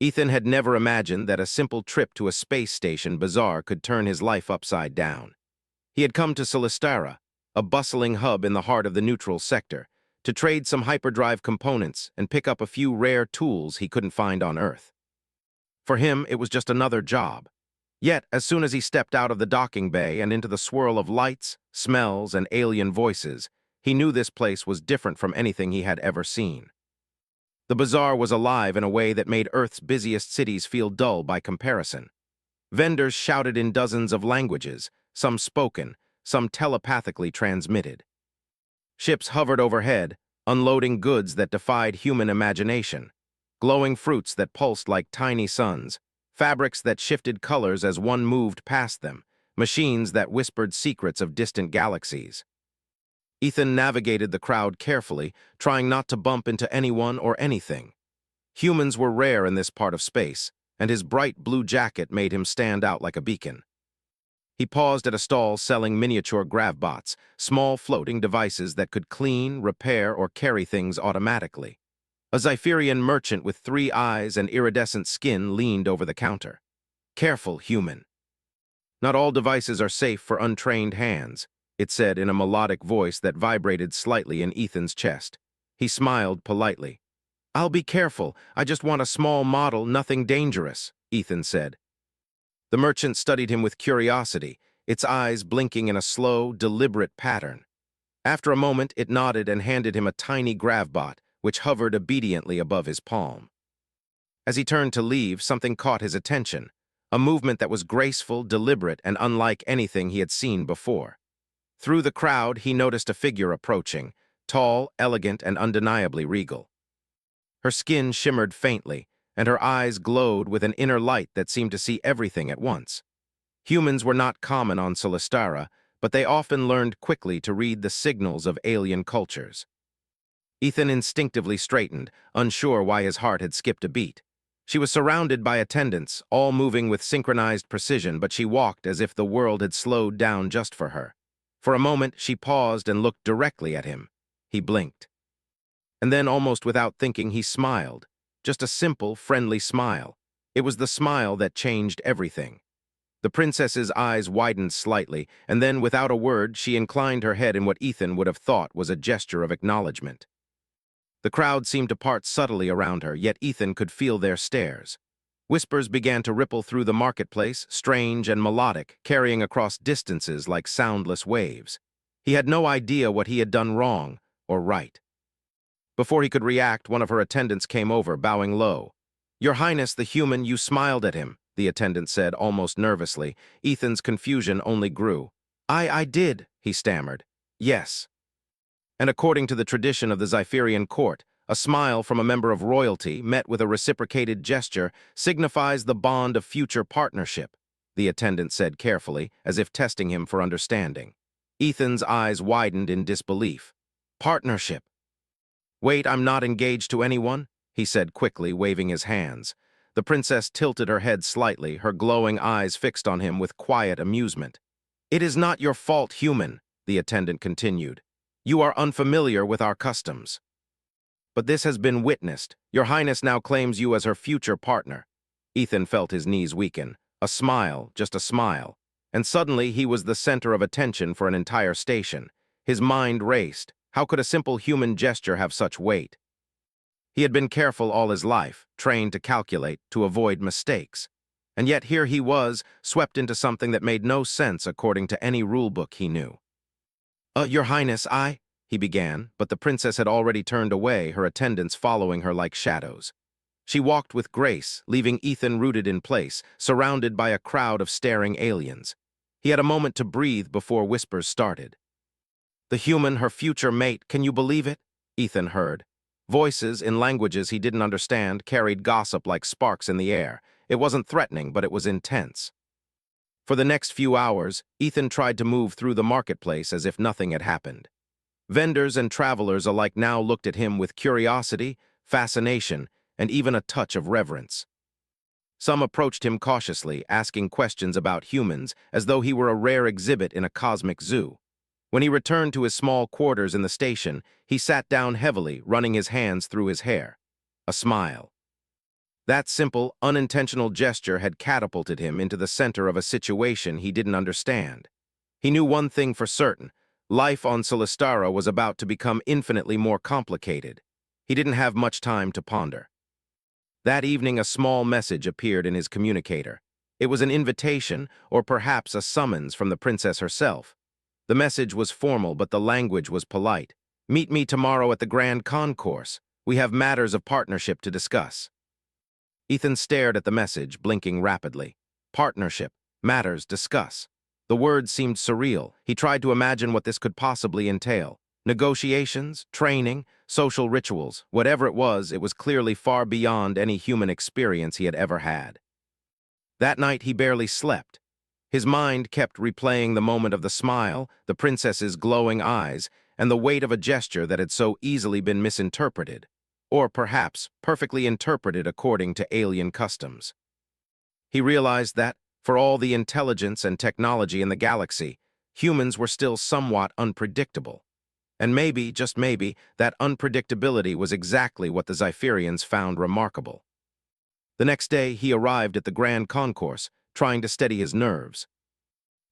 Ethan had never imagined that a simple trip to a space station bazaar could turn his life upside down. He had come to Solistara, a bustling hub in the heart of the neutral sector, to trade some hyperdrive components and pick up a few rare tools he couldn't find on Earth. For him, it was just another job. Yet, as soon as he stepped out of the docking bay and into the swirl of lights, smells, and alien voices, he knew this place was different from anything he had ever seen. The bazaar was alive in a way that made Earth's busiest cities feel dull by comparison. Vendors shouted in dozens of languages, some spoken, some telepathically transmitted. Ships hovered overhead, unloading goods that defied human imagination. Glowing fruits that pulsed like tiny suns, fabrics that shifted colors as one moved past them, machines that whispered secrets of distant galaxies. Ethan navigated the crowd carefully, trying not to bump into anyone or anything. Humans were rare in this part of space, and his bright blue jacket made him stand out like a beacon. He paused at a stall selling miniature gravbots, small floating devices that could clean, repair, or carry things automatically. A Xipherian merchant with 3 eyes and iridescent skin leaned over the counter. "Careful, human. Not all devices are safe for untrained hands," it said in a melodic voice that vibrated slightly in Ethan's chest. He smiled politely. "I'll be careful. I just want a small model, nothing dangerous," Ethan said. The merchant studied him with curiosity, its eyes blinking in a slow, deliberate pattern. After a moment, it nodded and handed him a tiny gravbot, which hovered obediently above his palm. As he turned to leave, something caught his attention, a movement that was graceful, deliberate, and unlike anything he had seen before. Through the crowd, he noticed a figure approaching, tall, elegant, and undeniably regal. Her skin shimmered faintly, and her eyes glowed with an inner light that seemed to see everything at once. Humans were not common on Solistara, but they often learned quickly to read the signals of alien cultures. Ethan instinctively straightened, unsure why his heart had skipped a beat. She was surrounded by attendants, all moving with synchronized precision, but she walked as if the world had slowed down just for her. For a moment, she paused and looked directly at him. He blinked. And then, almost without thinking, he smiled. Just a simple, friendly smile. It was the smile that changed everything. The princess's eyes widened slightly, and then, without a word, she inclined her head in what Ethan would have thought was a gesture of acknowledgement. The crowd seemed to part subtly around her, yet Ethan could feel their stares. Whispers began to ripple through the marketplace, strange and melodic, carrying across distances like soundless waves. He had no idea what he had done wrong or right. Before he could react, one of her attendants came over, bowing low. "Your Highness, the human, you smiled at him," the attendant said, almost nervously. Ethan's confusion only grew. I did," he stammered. "Yes." And according to the tradition of the Xipherian court, a smile from a member of royalty, met with a reciprocated gesture, signifies the bond of future partnership, the attendant said carefully, as if testing him for understanding. Ethan's eyes widened in disbelief. "Partnership? Wait, I'm not engaged to anyone," he said quickly, waving his hands. The princess tilted her head slightly, her glowing eyes fixed on him with quiet amusement. "It is not your fault, human," the attendant continued. "You are unfamiliar with our customs. But this has been witnessed. Your Highness now claims you as her future partner." Ethan felt his knees weaken. A smile, just a smile. And suddenly he was the center of attention for an entire station. His mind raced. How could a simple human gesture have such weight? He had been careful all his life, trained to calculate, to avoid mistakes. And yet here he was, swept into something that made no sense according to any rulebook he knew. Your Highness, he began, but the princess had already turned away, her attendants following her like shadows. She walked with grace, leaving Ethan rooted in place, surrounded by a crowd of staring aliens. He had a moment to breathe before whispers started. "The human, her future mate, can you believe it?" Ethan heard. Voices, in languages he didn't understand, carried gossip like sparks in the air. It wasn't threatening, but it was intense. For the next few hours, Ethan tried to move through the marketplace as if nothing had happened. Vendors and travelers alike now looked at him with curiosity, fascination, and even a touch of reverence. Some approached him cautiously, asking questions about humans, as though he were a rare exhibit in a cosmic zoo. When he returned to his small quarters in the station, he sat down heavily, running his hands through his hair. A smile. That simple, unintentional gesture had catapulted him into the center of a situation he didn't understand. He knew one thing for certain: life on Solistara was about to become infinitely more complicated. He didn't have much time to ponder. That evening, a small message appeared in his communicator. It was an invitation, or perhaps a summons from the princess herself. The message was formal, but the language was polite. "Meet me tomorrow at the Grand Concourse. We have matters of partnership to discuss." Ethan stared at the message, blinking rapidly. Partnership, matters, discuss. The words seemed surreal. He tried to imagine what this could possibly entail. Negotiations, training, social rituals, whatever it was clearly far beyond any human experience he had ever had. That night he barely slept. His mind kept replaying the moment of the smile, the princess's glowing eyes, and the weight of a gesture that had so easily been misinterpreted, or perhaps perfectly interpreted according to alien customs. He realized that, for all the intelligence and technology in the galaxy, humans were still somewhat unpredictable. And maybe, just maybe, that unpredictability was exactly what the Xipherians found remarkable. The next day, he arrived at the Grand Concourse, trying to steady his nerves.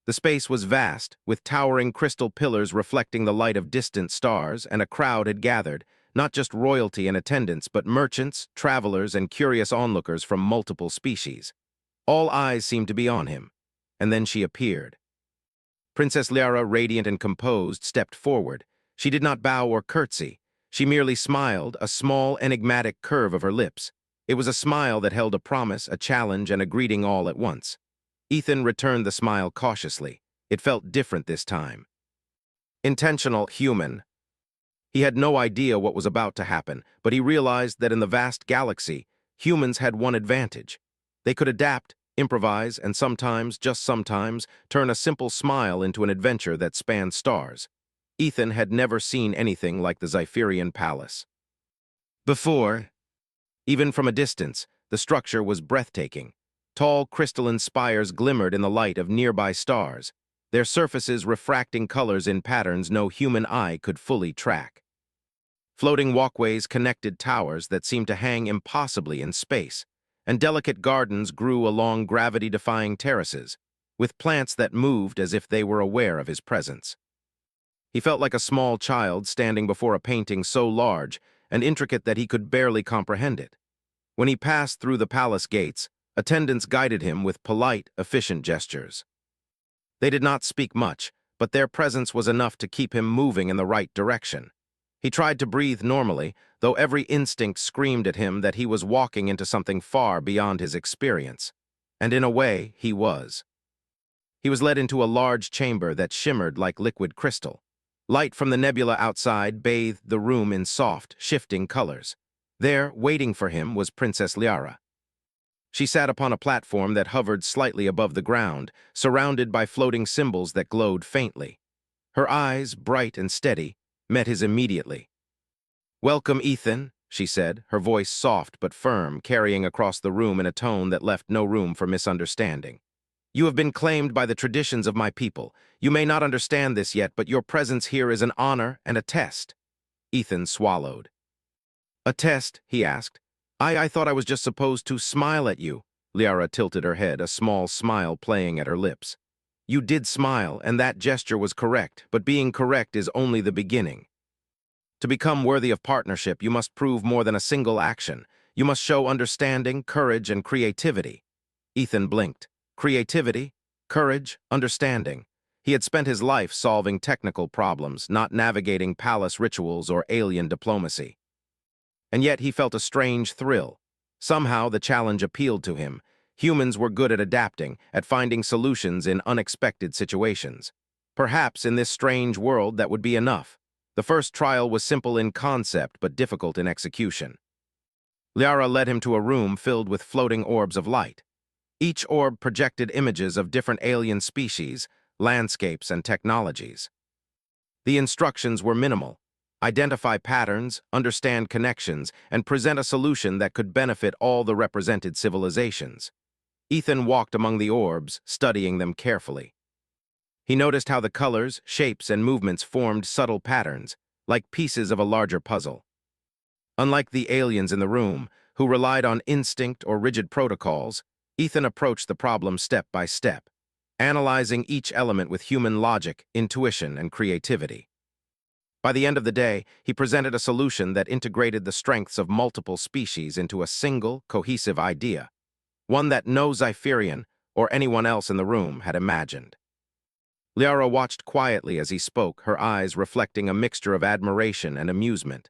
The space was vast, with towering crystal pillars reflecting the light of distant stars, and a crowd had gathered, not just royalty in attendance, but merchants, travelers, and curious onlookers from multiple species. All eyes seemed to be on him. And then she appeared. Princess Liara, radiant and composed, stepped forward. She did not bow or curtsy. She merely smiled, a small, enigmatic curve of her lips. It was a smile that held a promise, a challenge, and a greeting all at once. Ethan returned the smile cautiously. It felt different this time. Intentional, human. He had no idea what was about to happen, but he realized that in the vast galaxy, humans had one advantage. They could adapt, improvise, and sometimes, just sometimes, turn a simple smile into an adventure that spanned stars. Ethan had never seen anything like the Xipherian palace before. Even from a distance, the structure was breathtaking. Tall crystalline spires glimmered in the light of nearby stars, their surfaces refracting colors in patterns no human eye could fully track. Floating walkways connected towers that seemed to hang impossibly in space, and delicate gardens grew along gravity-defying terraces, with plants that moved as if they were aware of his presence. He felt like a small child standing before a painting so large and intricate that he could barely comprehend it. When he passed through the palace gates, attendants guided him with polite, efficient gestures. They did not speak much, but their presence was enough to keep him moving in the right direction. He tried to breathe normally, though every instinct screamed at him that he was walking into something far beyond his experience. And in a way, he was. He was led into a large chamber that shimmered like liquid crystal. Light from the nebula outside bathed the room in soft, shifting colors. There, waiting for him, was Princess Liara. She sat upon a platform that hovered slightly above the ground, surrounded by floating symbols that glowed faintly. Her eyes, bright and steady, met his immediately. "Welcome, Ethan," she said, her voice soft but firm, carrying across the room in a tone that left no room for misunderstanding. "You have been claimed by the traditions of my people. You may not understand this yet, but your presence here is an honor and a test." Ethan swallowed. "A test?" he asked. I thought I was just supposed to smile at you." Liara tilted her head, a small smile playing at her lips. "You did smile, and that gesture was correct, but being correct is only the beginning. To become worthy of partnership, you must prove more than a single action. You must show understanding, courage, and creativity." Ethan blinked. Creativity, courage, understanding. He had spent his life solving technical problems, not navigating palace rituals or alien diplomacy. And yet he felt a strange thrill. Somehow the challenge appealed to him. Humans were good at adapting, at finding solutions in unexpected situations. Perhaps in this strange world that would be enough. The first trial was simple in concept but difficult in execution. Liara led him to a room filled with floating orbs of light. Each orb projected images of different alien species, landscapes, and technologies. The instructions were minimal. Identify patterns, understand connections, and present a solution that could benefit all the represented civilizations. Ethan walked among the orbs, studying them carefully. He noticed how the colors, shapes, and movements formed subtle patterns, like pieces of a larger puzzle. Unlike the aliens in the room, who relied on instinct or rigid protocols, Ethan approached the problem step by step, analyzing each element with human logic, intuition, and creativity. By the end of the day, he presented a solution that integrated the strengths of multiple species into a single, cohesive idea, one that no Xipherian or anyone else in the room had imagined. Liara watched quietly as he spoke, her eyes reflecting a mixture of admiration and amusement.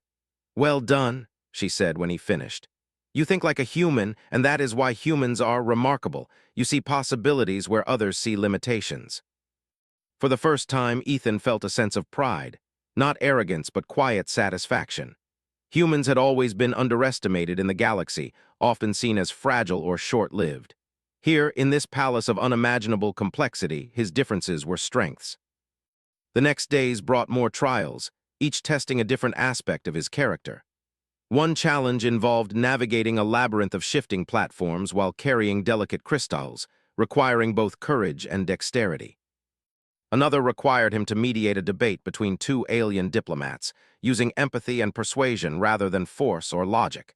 "Well done," she said when he finished. "You think like a human, and that is why humans are remarkable. You see possibilities where others see limitations." For the first time, Ethan felt a sense of pride, not arrogance but quiet satisfaction. Humans had always been underestimated in the galaxy, often seen as fragile or short-lived. Here, in this palace of unimaginable complexity, his differences were strengths. The next days brought more trials, each testing a different aspect of his character. One challenge involved navigating a labyrinth of shifting platforms while carrying delicate crystals, requiring both courage and dexterity. Another required him to mediate a debate between two alien diplomats, using empathy and persuasion rather than force or logic.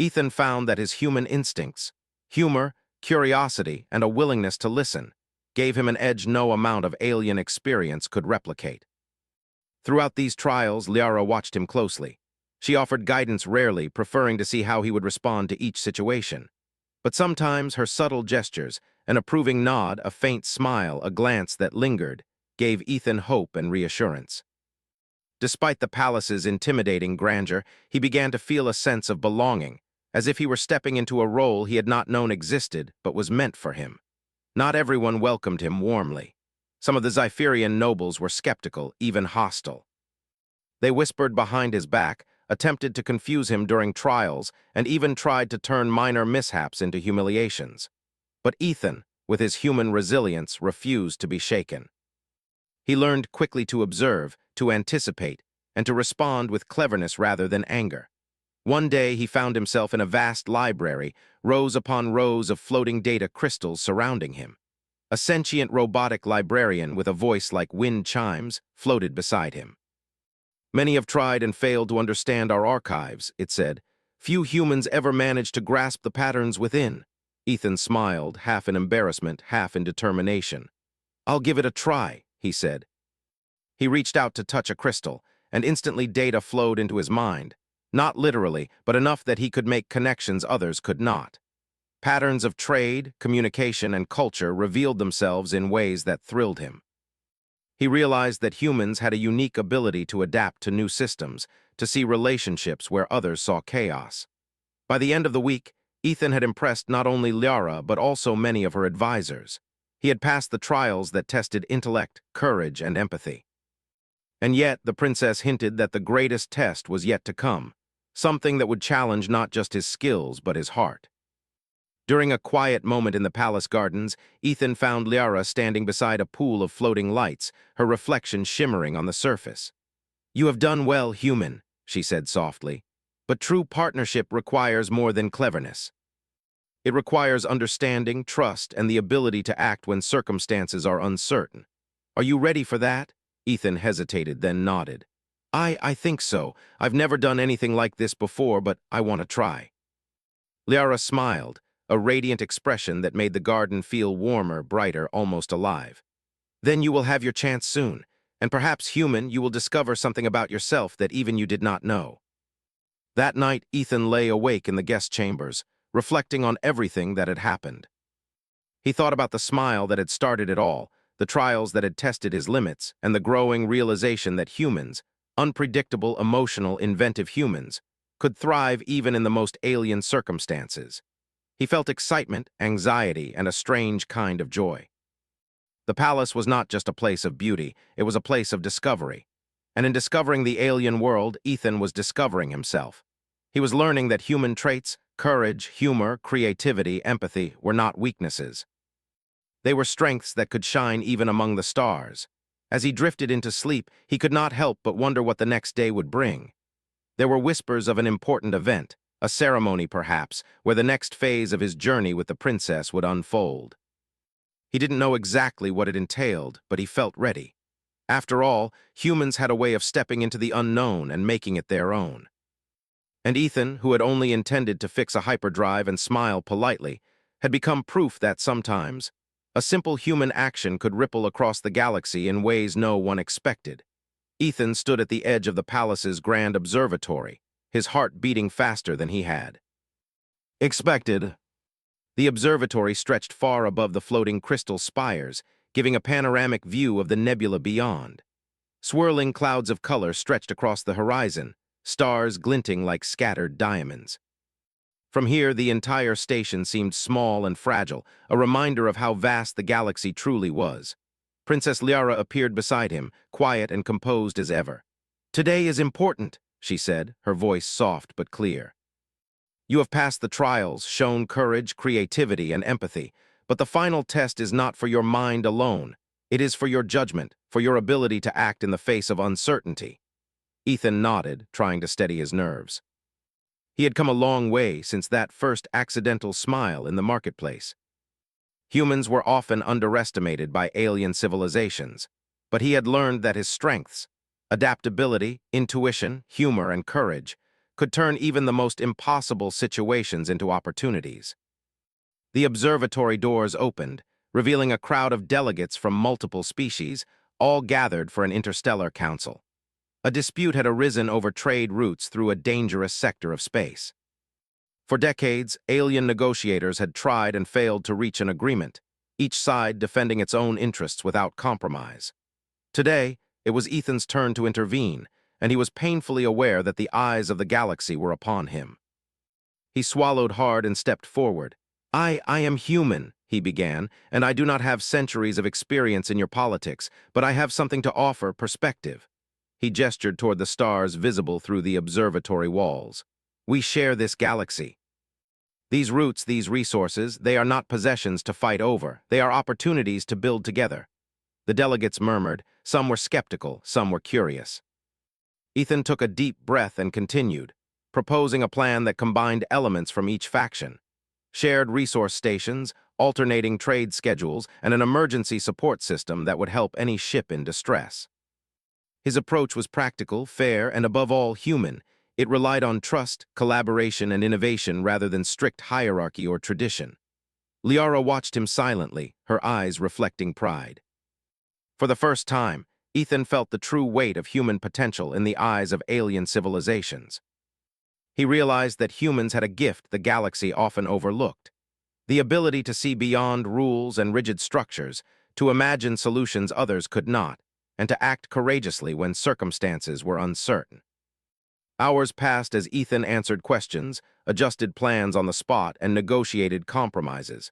Ethan found that his human instincts, humor, curiosity, and a willingness to listen, gave him an edge no amount of alien experience could replicate. Throughout these trials, Liara watched him closely. She offered guidance rarely, preferring to see how he would respond to each situation. But sometimes her subtle gestures, an approving nod, a faint smile, a glance that lingered, gave Ethan hope and reassurance. Despite the palace's intimidating grandeur, he began to feel a sense of belonging, as if he were stepping into a role he had not known existed but was meant for him. Not everyone welcomed him warmly. Some of the Xipherian nobles were skeptical, even hostile. They whispered behind his back, attempted to confuse him during trials, and even tried to turn minor mishaps into humiliations. But Ethan, with his human resilience, refused to be shaken. He learned quickly to observe, to anticipate, and to respond with cleverness rather than anger. One day he found himself in a vast library, rows upon rows of floating data crystals surrounding him. A sentient robotic librarian with a voice like wind chimes floated beside him. "Many have tried and failed to understand our archives," it said. "Few humans ever manage to grasp the patterns within." Ethan smiled, half in embarrassment, half in determination. "I'll give it a try," he said. He reached out to touch a crystal, and instantly data flowed into his mind. Not literally, but enough that he could make connections others could not. Patterns of trade, communication, and culture revealed themselves in ways that thrilled him. He realized that humans had a unique ability to adapt to new systems, to see relationships where others saw chaos. By the end of the week, Ethan had impressed not only Liara but also many of her advisors. He had passed the trials that tested intellect, courage, and empathy. And yet, the princess hinted that the greatest test was yet to come, something that would challenge not just his skills but his heart. During a quiet moment in the palace gardens, Ethan found Liara standing beside a pool of floating lights, her reflection shimmering on the surface. "You have done well, human," she said softly. "But true partnership requires more than cleverness. It requires understanding, trust, and the ability to act when circumstances are uncertain. Are you ready for that?" Ethan hesitated, then nodded. I think so. I've never done anything like this before, but I want to try." Liara smiled, a radiant expression that made the garden feel warmer, brighter, almost alive. "Then you will have your chance soon, and perhaps, human, you will discover something about yourself that even you did not know." That night, Ethan lay awake in the guest chambers, reflecting on everything that had happened. He thought about the smile that had started it all, the trials that had tested his limits, and the growing realization that humans, unpredictable, emotional, inventive humans, could thrive even in the most alien circumstances. He felt excitement, anxiety, and a strange kind of joy. The palace was not just a place of beauty, it was a place of discovery. And in discovering the alien world, Ethan was discovering himself. He was learning that human traits, courage, humor, creativity, empathy, were not weaknesses. They were strengths that could shine even among the stars. As he drifted into sleep, he could not help but wonder what the next day would bring. There were whispers of an important event, a ceremony perhaps, where the next phase of his journey with the princess would unfold. He didn't know exactly what it entailed, but he felt ready. After all, humans had a way of stepping into the unknown and making it their own. And Ethan, who had only intended to fix a hyperdrive and smile politely, had become proof that sometimes a simple human action could ripple across the galaxy in ways no one expected. Ethan stood at the edge of the palace's grand observatory, his heart beating faster than he had expected. The observatory stretched far above the floating crystal spires, giving a panoramic view of the nebula beyond. Swirling clouds of color stretched across the horizon, stars glinting like scattered diamonds. From here, the entire station seemed small and fragile, a reminder of how vast the galaxy truly was. Princess Liara appeared beside him, quiet and composed as ever. "Today is important," she said, her voice soft but clear. "You have passed the trials, shown courage, creativity, and empathy, but the final test is not for your mind alone. It is for your judgment, for your ability to act in the face of uncertainty." Ethan nodded, trying to steady his nerves. He had come a long way since that first accidental smile in the marketplace. Humans were often underestimated by alien civilizations, but he had learned that his strengths, adaptability, intuition, humor, and courage, could turn even the most impossible situations into opportunities. The observatory doors opened, revealing a crowd of delegates from multiple species, all gathered for an interstellar council. A dispute had arisen over trade routes through a dangerous sector of space. For decades, alien negotiators had tried and failed to reach an agreement, each side defending its own interests without compromise. Today, it was Ethan's turn to intervene, and he was painfully aware that the eyes of the galaxy were upon him. He swallowed hard and stepped forward. I am human," he began, "and I do not have centuries of experience in your politics, but I have something to offer: perspective." He gestured toward the stars visible through the observatory walls. "We share this galaxy. These roots, these resources, they are not possessions to fight over. They are opportunities to build together." The delegates murmured. Some were skeptical, some were curious. Ethan took a deep breath and continued, proposing a plan that combined elements from each faction: shared resource stations, alternating trade schedules, and an emergency support system that would help any ship in distress. His approach was practical, fair, and above all human. It relied on trust, collaboration, and innovation rather than strict hierarchy or tradition. Liara watched him silently, her eyes reflecting pride. For the first time, Ethan felt the true weight of human potential in the eyes of alien civilizations. He realized that humans had a gift the galaxy often overlooked: the ability to see beyond rules and rigid structures, to imagine solutions others could not, and to act courageously when circumstances were uncertain. Hours passed as Ethan answered questions, adjusted plans on the spot, and negotiated compromises.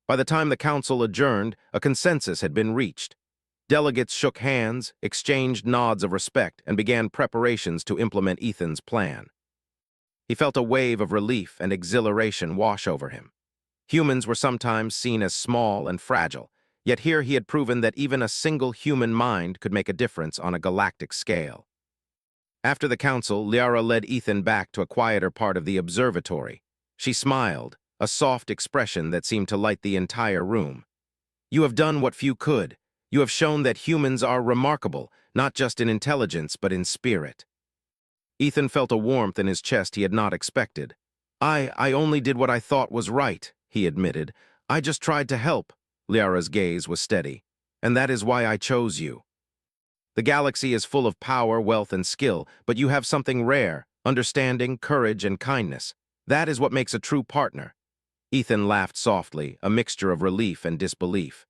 By the time the council adjourned, a consensus had been reached. Delegates shook hands, exchanged nods of respect, and began preparations to implement Ethan's plan. He felt a wave of relief and exhilaration wash over him. Humans were sometimes seen as small and fragile, yet here he had proven that even a single human mind could make a difference on a galactic scale. After the council, Liara led Ethan back to a quieter part of the observatory. She smiled, a soft expression that seemed to light the entire room. "You have done what few could. You have shown that humans are remarkable, not just in intelligence, but in spirit." Ethan felt a warmth in his chest he had not expected. I only did what I thought was right," he admitted. "I just tried to help." Liara's gaze was steady. "And that is why I chose you. The galaxy is full of power, wealth, and skill, but you have something rare: understanding, courage, and kindness. That is what makes a true partner." Ethan laughed softly, a mixture of relief and disbelief.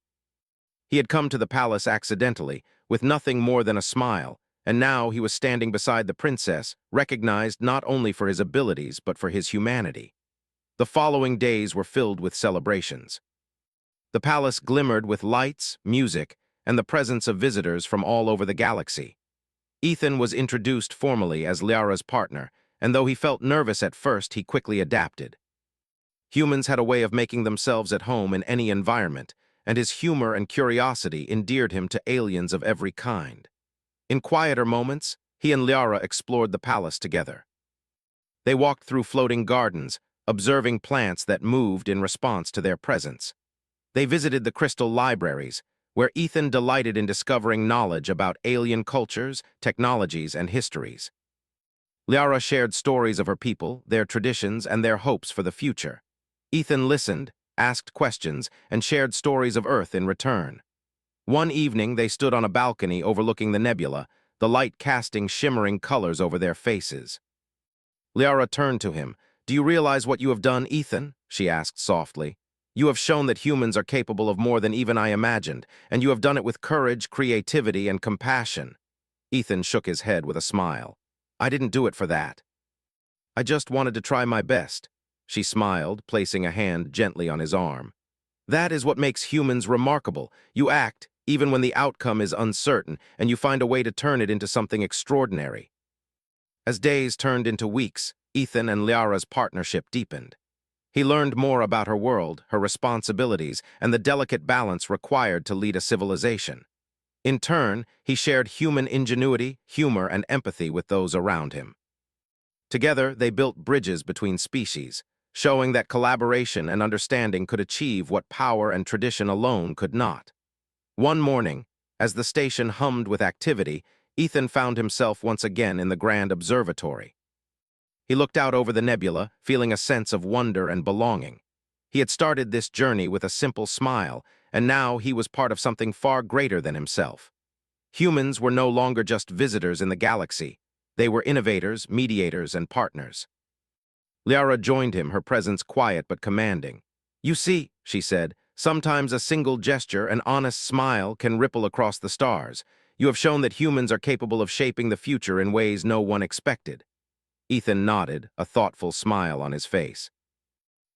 He had come to the palace accidentally, with nothing more than a smile, and now he was standing beside the princess, recognized not only for his abilities but for his humanity. The following days were filled with celebrations. The palace glimmered with lights, music, and the presence of visitors from all over the galaxy. Ethan was introduced formally as Liara's partner, and though he felt nervous at first, he quickly adapted. Humans had a way of making themselves at home in any environment, and his humor and curiosity endeared him to aliens of every kind. In quieter moments, he and Liara explored the palace together. They walked through floating gardens, observing plants that moved in response to their presence. They visited the crystal libraries, where Ethan delighted in discovering knowledge about alien cultures, technologies, and histories. Liara shared stories of her people, their traditions, and their hopes for the future. Ethan listened, asked questions, and shared stories of Earth in return. One evening, they stood on a balcony overlooking the nebula, the light casting shimmering colors over their faces. Liara turned to him. "Do you realize what you have done, Ethan?" she asked softly. "You have shown that humans are capable of more than even I imagined, and you have done it with courage, creativity, and compassion." Ethan shook his head with a smile. "I didn't do it for that. I just wanted to try my best." She smiled, placing a hand gently on his arm. "That is what makes humans remarkable. You act, even when the outcome is uncertain, and you find a way to turn it into something extraordinary." As days turned into weeks, Ethan and Liara's partnership deepened. He learned more about her world, her responsibilities, and the delicate balance required to lead a civilization. In turn, he shared human ingenuity, humor, and empathy with those around him. Together, they built bridges between species, showing that collaboration and understanding could achieve what power and tradition alone could not. One morning, as the station hummed with activity, Ethan found himself once again in the grand observatory. He looked out over the nebula, feeling a sense of wonder and belonging. He had started this journey with a simple smile, and now he was part of something far greater than himself. Humans were no longer just visitors in the galaxy. They were innovators, mediators, and partners. Liara joined him, her presence quiet but commanding. "You see," she said, "sometimes a single gesture, an honest smile, can ripple across the stars. You have shown that humans are capable of shaping the future in ways no one expected." Ethan nodded, a thoughtful smile on his face.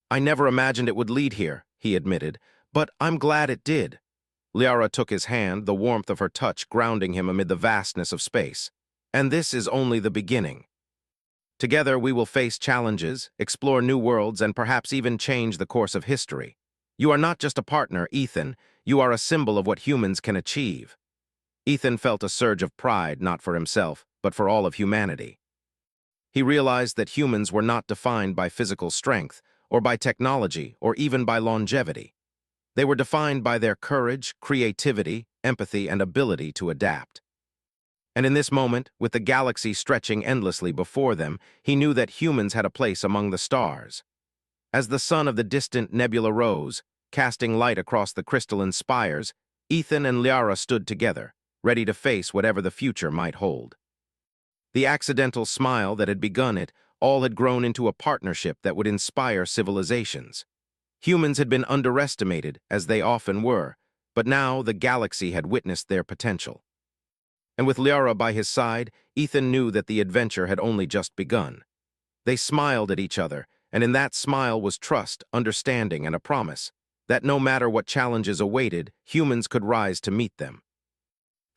"I never imagined it would lead here," he admitted, "but I'm glad it did." Liara took his hand, the warmth of her touch grounding him amid the vastness of space. "And this is only the beginning. Together we will face challenges, explore new worlds, and perhaps even change the course of history. You are not just a partner, Ethan. You are a symbol of what humans can achieve." Ethan felt a surge of pride, not for himself, but for all of humanity. He realized that humans were not defined by physical strength, or by technology, or even by longevity. They were defined by their courage, creativity, empathy, and ability to adapt. And in this moment, with the galaxy stretching endlessly before them, he knew that humans had a place among the stars. As the sun of the distant nebula rose, casting light across the crystalline spires, Ethan and Liara stood together, ready to face whatever the future might hold. The accidental smile that had begun it all had grown into a partnership that would inspire civilizations. Humans had been underestimated, as they often were, but now the galaxy had witnessed their potential. And with Liara by his side, Ethan knew that the adventure had only just begun. They smiled at each other, and in that smile was trust, understanding, and a promise that no matter what challenges awaited, humans could rise to meet them.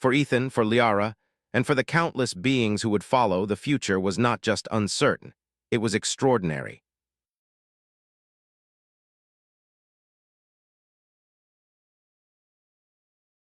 For Ethan, for Liara, and for the countless beings who would follow, the future was not just uncertain, it was extraordinary.